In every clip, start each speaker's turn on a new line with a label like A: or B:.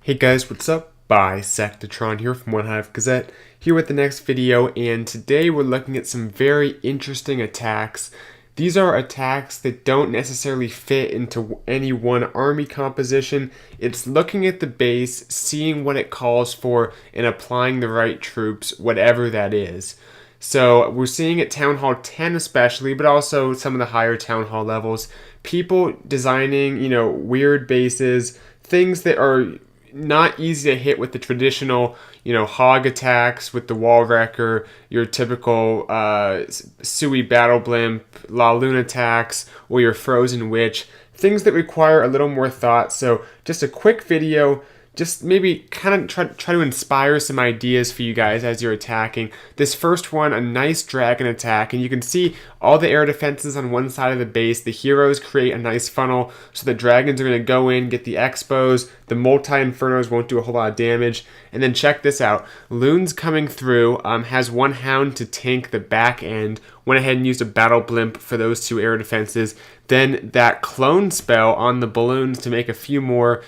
A: Hey guys, what's up? Bisectatron here from One Hive Gazette, here with the next video, and today we're looking at some very interesting attacks. These are attacks that don't necessarily fit into any one army composition. It's looking at the base, seeing what it calls for, and applying the right troops, whatever that is. So we're seeing at Town Hall 10 especially, but also some of the higher Town Hall levels, people designing, weird bases, things that are not easy to hit with the traditional, hog attacks with the wall wrecker, your typical Sui battle blimp, La Luna attacks, or your frozen witch. Things that require a little more thought. So just a quick video, just maybe kind of try to inspire some ideas for you guys as you're attacking. This first one, a nice dragon attack, and you can see all the air defenses on one side of the base. The heroes create a nice funnel, so the dragons are going to go in, get the expos. The multi-infernos won't do a whole lot of damage. And then check this out. Loon's coming through, has one hound to tank the back end. Went ahead and used a battle blimp for those two air defenses. Then that clone spell on the balloons to make a few more.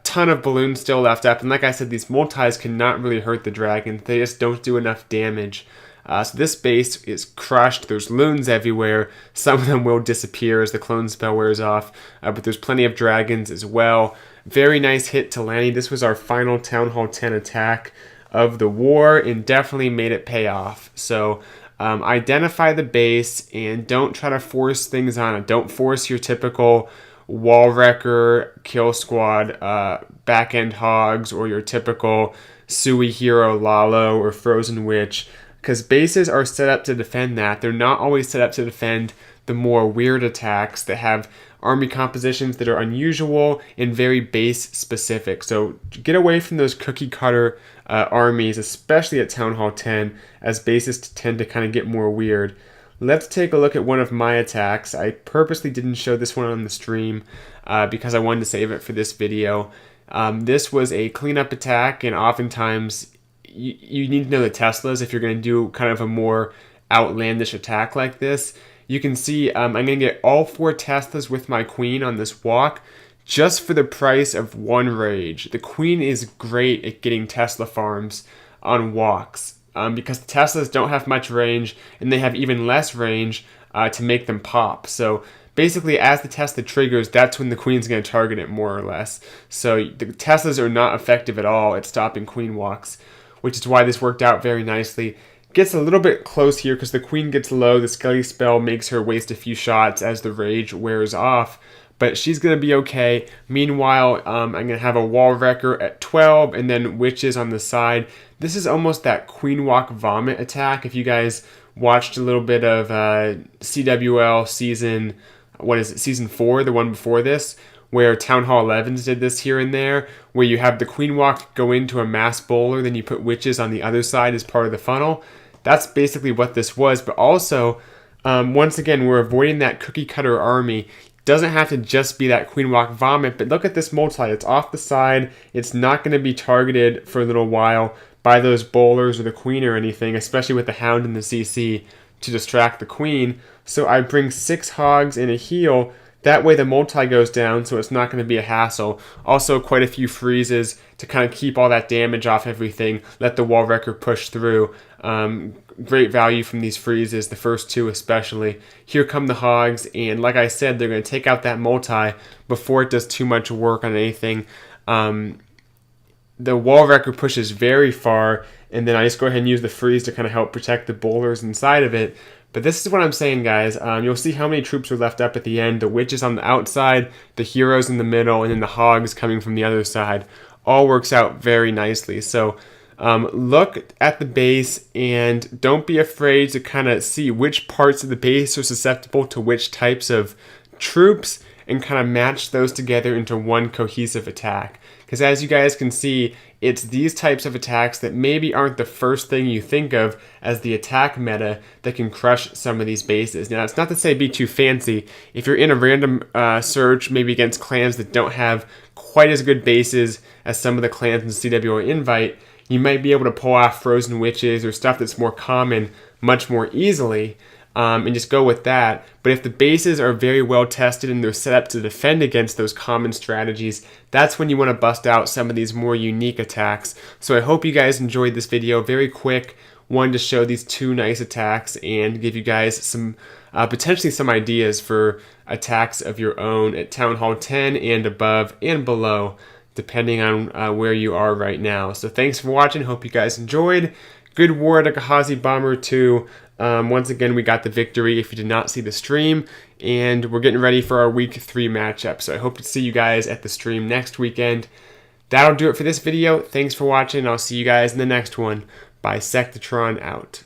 A: Ton of balloons still left up, and like I said, these multis cannot really hurt the dragons. They just don't do enough damage. So this base is crushed. There's loons everywhere. Some of them will disappear as the clone spell wears off, but there's plenty of dragons as well. Very nice hit to Lanny. This was our final Town Hall 10 attack of the war, and definitely made it pay off. So identify the base and don't try to force things on it. Don't force your typical wall wrecker, kill squad, back end hogs, or your typical Sui hero Lalo or frozen witch, because bases are set up to defend that. They're not always set up to defend the more weird attacks that have army compositions that are unusual and very base specific. So get away from those cookie cutter armies, especially at Town Hall 10, as bases tend to kind of get more weird. Let's take a look at one of my attacks. I purposely didn't show this one on the stream because I wanted to save it for this video. This was a cleanup attack, and oftentimes you need to know the Teslas if you're going to do kind of a more outlandish attack like this. You can see I'm going to get all 4 Teslas with my queen on this walk just for the price of 1 rage. The queen is great at getting Tesla farms on walks. Because the Teslas don't have much range, and they have even less range to make them pop. So basically, as the Tesla triggers, that's when the queen's going to target it, more or less. So the Teslas are not effective at all at stopping queen walks, which is why this worked out very nicely. Gets a little bit close here because the queen gets low. The Skelly spell makes her waste a few shots as the rage wears off, but she's going to be okay. Meanwhile, I'm going to have a wall wrecker at 12 and then witches on the side. This is almost that queen walk vomit attack. If you guys watched a little bit of CWL season, season 4, the one before this, where Town Hall 11s did this here and there, where you have the queen walk go into a mass bowler, then you put witches on the other side as part of the funnel. That's basically what this was, but also, once again, we're avoiding that cookie cutter army. Doesn't have to just be that queen walk vomit, but look at this multi. It's off the side. It's not going to be targeted for a little while by those bowlers or the queen or anything, especially with the hound and the CC to distract the queen. So I bring 6 hogs and a heal. That way the multi goes down, so it's not going to be a hassle. Also quite a few freezes to kind of keep all that damage off everything. Let the wall wrecker push through. Great value from these freezes, the first 2 especially. Here come the hogs, and like I said, they're going to take out that multi before it does too much work on anything. The wall wrecker pushes very far, and then I just go ahead and use the freeze to kind of help protect the bowlers inside of it. But this is what I'm saying, guys. You'll see how many troops are left up at the end. The witches on the outside, the heroes in the middle, and then the hogs coming from the other side. All works out very nicely. So look at the base and don't be afraid to kind of see which parts of the base are susceptible to which types of troops and kind of match those together into one cohesive attack. Because as you guys can see, it's these types of attacks that maybe aren't the first thing you think of as the attack meta that can crush some of these bases. Now, it's not to say be too fancy. If you're in a random search, maybe against clans that don't have quite as good bases as some of the clans in CWO Invite, you might be able to pull off frozen witches or stuff that's more common much more easily. and just go with that. But if the bases are very well tested and they're set up to defend against those common strategies, that's when you want to bust out some of these more unique attacks. So I hope you guys enjoyed this video. Very quick, wanted to show these two nice attacks and give you guys some potentially some ideas for attacks of your own at Town Hall 10 and above and below, depending on where you are right now. So thanks for watching. Hope you guys enjoyed. Good war at a Gehazi Bomber 2. Once again, we got the victory if you did not see the stream, and we're getting ready for our week 3 matchup. So I hope to see you guys at the stream next weekend. That'll do it for this video. Thanks for watching. I'll see you guys in the next one. Bisectatron out.